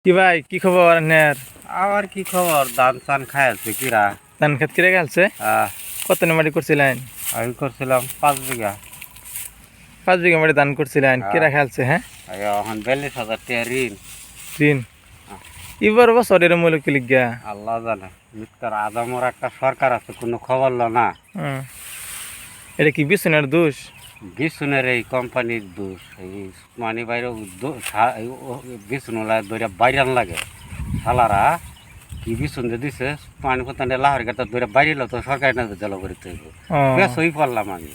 কি ভাই কি খবর আপনার? আমার কি খবর? ধান চান খাই আছে কিরা? ধান খেত কিরে গেলছে? কত মাটি করছিলেন? আমি করছিলাম 5 বিঘা। 5 বিঘা মাটি ধান করছিলেন, কিরা খেলছে? হ্যাঁ, এখন 42,000 টাকা ঋণ। ঋণ এবার বছরের মূল্য কি লিখা? আল্লাহ জানে। মিটকার আজামর একটা সরকার আছে, কোনো খবর লো না। এটা কি বিছুনের দোষ? বিছুনের এই কোম্পানির দোষ। এই মানে বাইরে বিছুনলা দৈরা বাইরান লাগে শালারা। কি বিছুন যে দিছে পানি কোথায় লাহর গাতা দৈরা বাইরে তো সরকারি না জল করে তৈরি বেসই পারলাম আমি।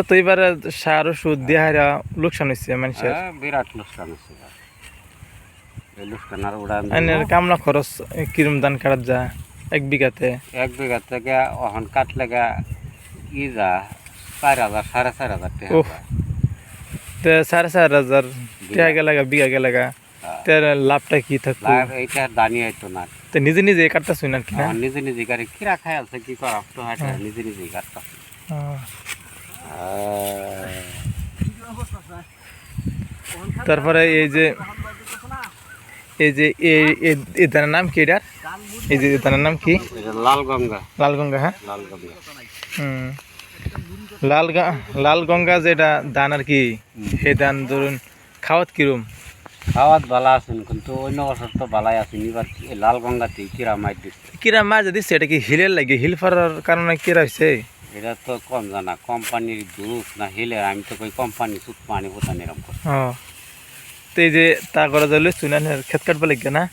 তো এবার সার ওষুধ দিয়ে লোকসান হয়েছে মানুষের। বিরাট লোকসান হচ্ছে। এই লোকসান আর উড়ান কামলা খরচ কিরম ধান কাটার যা 1 বিঘাতে? 1 বিঘা থেকে অহন কাটলে ই যা 4,000 4,500 টাকা। তো 4,500 টাকা গেলাগা বিঘা গেলাগা, তার লাভটা কি থাকবে? এইটা দানি হইতো না। তো নিজে নিজে কাটতেছ না কি? না নিজে নিজে গাড়ি কিরা খাই আছে কি করা তো হাঁটে নিজে নিজেই কাটতা। তারপরে এই যে এই ধানের নাম কি? এটার এই যে ধানের নাম কি? লাল গঙ্গা। লাল গঙ্গা। হ্যাঁ, লাল গঙ্গা। লাল গঙ্গা যেটা ধান আর কি, সেই ধান ধরুন খাওয়াত কিরম? খাওয়াত ভালো আছেন, কিন্তু অন্য বছর তো ভালাই আছেন। এবার লাল গঙ্গাতে কিরা মার দিচ্ছে। কিরা মার যে দিচ্ছে এটা কি হিলের লাগে? হিল ফরার কারণে কিরা হয়েছে? এটা তো কম জানা কোম্পানির দোষ না হিলের। আমি তো কই কোম্পানি সুত পানি কোথায় নিরম করছে। তো এই যে তা করে যে লইছুন খেত কাটবা লাগে না?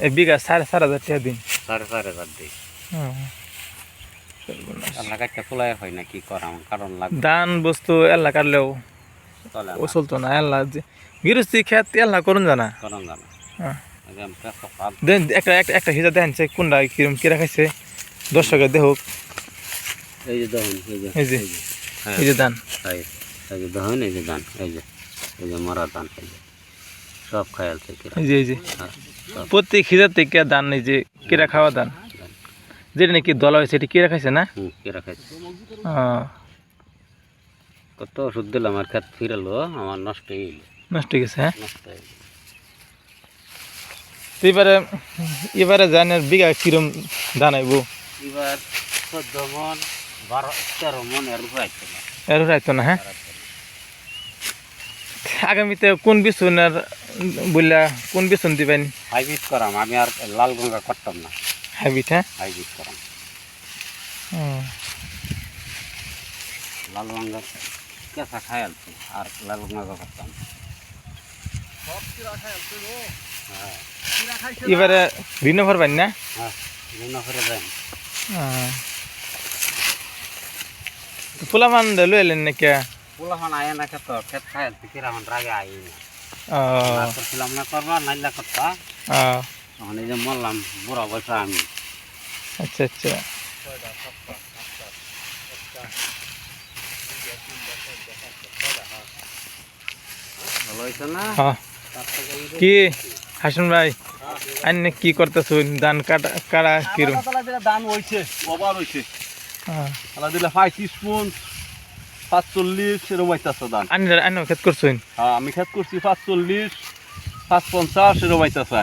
এই বিঘা 4,500 টাকা দিন। 4,500 দিই। আল্লাহ কাটটা খোলাই হয় না, কি করা কারণ লাগবে। ধান বস্তু এল্লা কাটলেও ও চলতো না। এল্লা গৃহস্থী খেত এল্লা করুন জানা। একটা হিজা দেখছে কোনটা কিরম কিরা খাইছে, দর্শকের দেখুক। এই যে দেখুন, এই যে এই যে ধান, এই যে দেখুন, এই যে ধান, এই যে মরা ধান, এই যে সব খায়ালছে কিরা। এই যে প্রত্যেক হিজার থেকে ধান, এই যে কিরা খাওয়া ধান, যেটা নাকি দলা হয়েছে এটি কিরা খাইছে না? কিরা খাইছে। কত ওষুধ দিলাম, আমার খেত ফিরালো, আমার নষ্ট হয়ে গেল। নষ্ট হয়ে গেছে? হ্যাঁ, নষ্ট হয়ে গেল। এবারে জানের বিঘা কিরম ধান আইব? এবার 14 মন 13 মন এর হইতো না। এর হইতো না। হ্যাঁ, আগামীতে কোন বিছুনের বললা, কোন বিছুন দিবেন? হাইব্রিড করাম আমি, আর লাল গঙ্গা করতাম না। হাইব্রিড? হ্যাঁ, হাইব্রিড করাম। লাল গঙ্গা কেঁচা খায়ালছে, আর লাল গঙ্গা করতাম। এবারে ভিন্ন ভরবেন না? হ্যাঁ, ভিন্ন করে দেন। পোলামান লই এলেন নাকি? পোলাখন আয় না খেত, খেত খায়ালছে কিরামান রাগে আই না করছিলাম না করবা নাইলা করতা। তখন এই যে মরলাম বুড়া বয়সা আমি। আচ্ছা আচ্ছা। ভালো হয়েছে না? কি হাসুন ভাই, আইনে কি করতেছুন? ধান কাটা কিরম? ধান হয়েছে, ওভার হয়েছে। আল্লাহ দিলে 35 মন 45 এরকম হইতাছে ধান। আইন খেত করছুন? আমি খেত করছি 45 550 এরকম হইতাছে।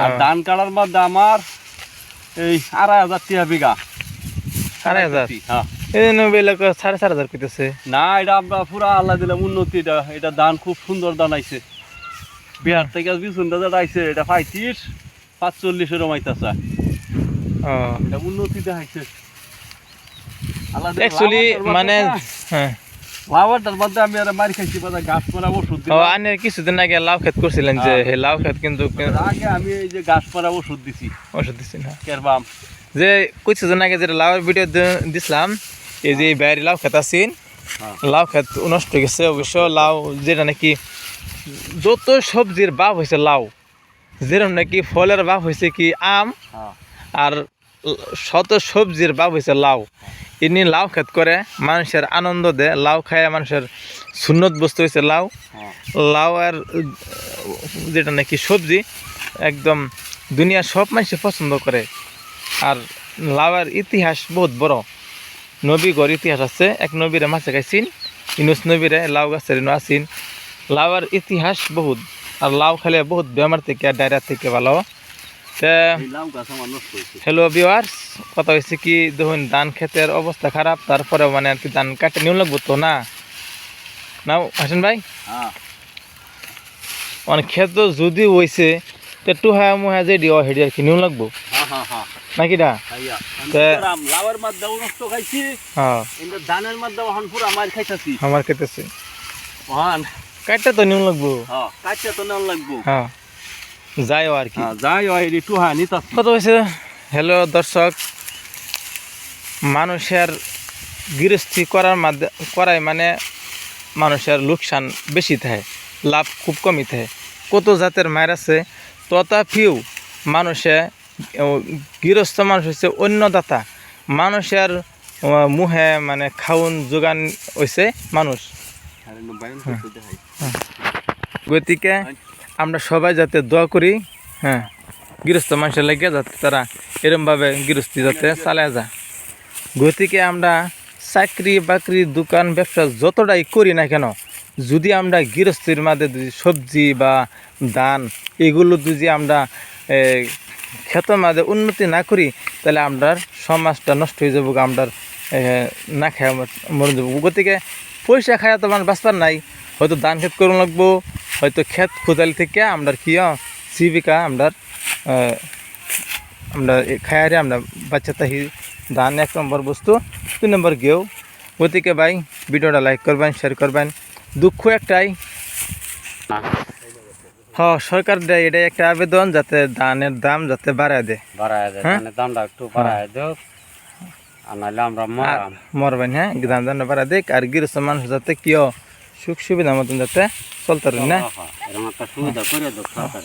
আর ধান কাটার মধ্যে আমার এই 2,500 টাকা বিঘা। 2,500? হ্যাঁ, এই জন্য বেলাক 4,500 কইতেছে। না এটা আমরা পুরা আল্লাহ দিলাম উন্নতি। এটা ধান খুব সুন্দর ধান আইছে। বিহার থেকে বিছুনটা যেটা আইছে এটা 35 45 এরকম হইতাছে। এটা উন্নতি দেখাইছে। অ্যাকচুয়ালি মানে হ্যাঁ, লাউটার মধ্যে আমি আর মারি খাইছি, বাদা গাছ মারা ওষুধ দিই। আনে কিছুদিন আগে লাউ ক্ষেত করছিলেন যে, লাউ ক্ষেত কিন্তু আগে আমি এই যে গাছ মারা ওষুধ দিছি। ওষুধ দিচ্ছি না কেরবাম যে কিছুদিন আগে যেটা লাউয়ের ভিডিও দিছিলাম, এই যে বাইরে লাউ ক্ষেত আছেন, লাউ ক্ষেত নষ্ট হয়ে গেছে। অবশ্য লাউ যেটা নাকি যত সবজির বাপ হয়েছে লাউ, যেরকম নাকি ফলের বাপ হয়েছে কি আম, আর শত সবজির বাপ হয়েছে লাউ। ইনি লাউ ক্ষেত করে মানুষের আনন্দ দেয়, লাউ খায় মানুষের সুন্নত বস্তু হয়েছে লাউ। লাউ আর যেটা নাকি সবজি একদম দুনিয়ার সব মানুষ পছন্দ করে। আর লাউয়ের ইতিহাস বহুত বড়, নবী গড় ইতিহাস আছে। এক নবীরে মাছে খাইছিন, ইনুস নবীরে লাউ গাছের আসিন, লাউয়ের ইতিহাস বহুত, আর লাউ খেলে বহুত বেমার থেকে ডায়রিয়া থেকে ভালো। তে এই লাউ গাছ আমার নষ্ট হয়েছে। হ্যালো ভিউয়ার্স, কথা হয়েছে কি দেখুন ধান ক্ষেতের অবস্থা খারাপ, তারপরে মানে আর কি ধান কাটে নিউ লাগবো তো না নাও হাসান ভাই। হ্যাঁ মানে ক্ষেত যদি হয়েছে তো টুহা মুহা যে দিও হেডি আর কি নিউ লাগবো হ্যাঁ হ্যাঁ হ্যাঁ নাকি না? খাইয়া তে- লাউয়ের মাদ্দাও নষ্ট খাইছি, হ্যাঁ কিন্তু ধানের মাদ্দাও এখন পুরা মার খাইতাছি। আমার খেতেছে হ্যাঁ কাটতে তো নিউ লাগবো। হ্যাঁ কাটতে তো নেওয়া লাগবো। হ্যাঁ যাইও আর কি। হ্যাঁ যাই হয় একটু হ্যাঁ নিতাছি। কত হয়েছে হ্যালো দর্শক, মানুষের গৃহস্থী করাই মানে মানুষের লোকসান বেশি থাকে, লাভ খুব কমই থাকে। কত জাতের মায়ের আছে তথাপিও মানুষে গৃহস্থ মানুষ হচ্ছে অন্নদাতা, মানুষের মুহে মানে খাউন যোগান হয়েছে মানুষ। গতিকে আমরা সবাই যাতে দোয়া করি, হ্যাঁ গৃহস্থ মানুষের লাগে যাতে তারা এরমভাবে গৃহস্থী যাতে চালায় যায়। গতিকে আমরা চাকরি বাকরি দোকান ব্যবসা যতটাই করি না কেন, যদি আমরা গৃহস্থীর মাঝে যদি সবজি বা ধান এগুলো যদি আমরা ক্ষেতের মাঝে উন্নতি না করি, তাহলে আমরা সমাজটা নষ্ট হয়ে যাবো, আমরা না খায় মরে যাবো। গতিকে পয়সা খায়া তো আমার বাঁচবার নাই, হয়তো ধান ক্ষেত করুন লাগবো, হয়তো ক্ষেত খোদালি থেকে আমরা কি জীবিকা আমরা খায়ারে আমরা বাচ্চা থাকি। ধান 1 নম্বর বস্তু, 2 নম্বর গেও। গতিকে ভাই ভিডিওটা লাইক করবেন, শেয়ার করবেন। দুঃখ একটাই, সরকার দেয় এটাই একটা আবেদন যাতে ধানের দাম যাতে বাড়ায় দেয়, বাড়ায় দেয়, হ্যাঁ? ধানের দামটা একটু বাড়ায় দেও, আর নাহলে আমরা মরাম। মরবেন, হ্যাঁ দাম বাড়ায় দেখ। আর গৃহস্থ মানুষ যাতে কিও সুখ সুবিধা মতন যাতে চলতে পারেন না। এরকম একটা সুবিধা করে দেব সরকার।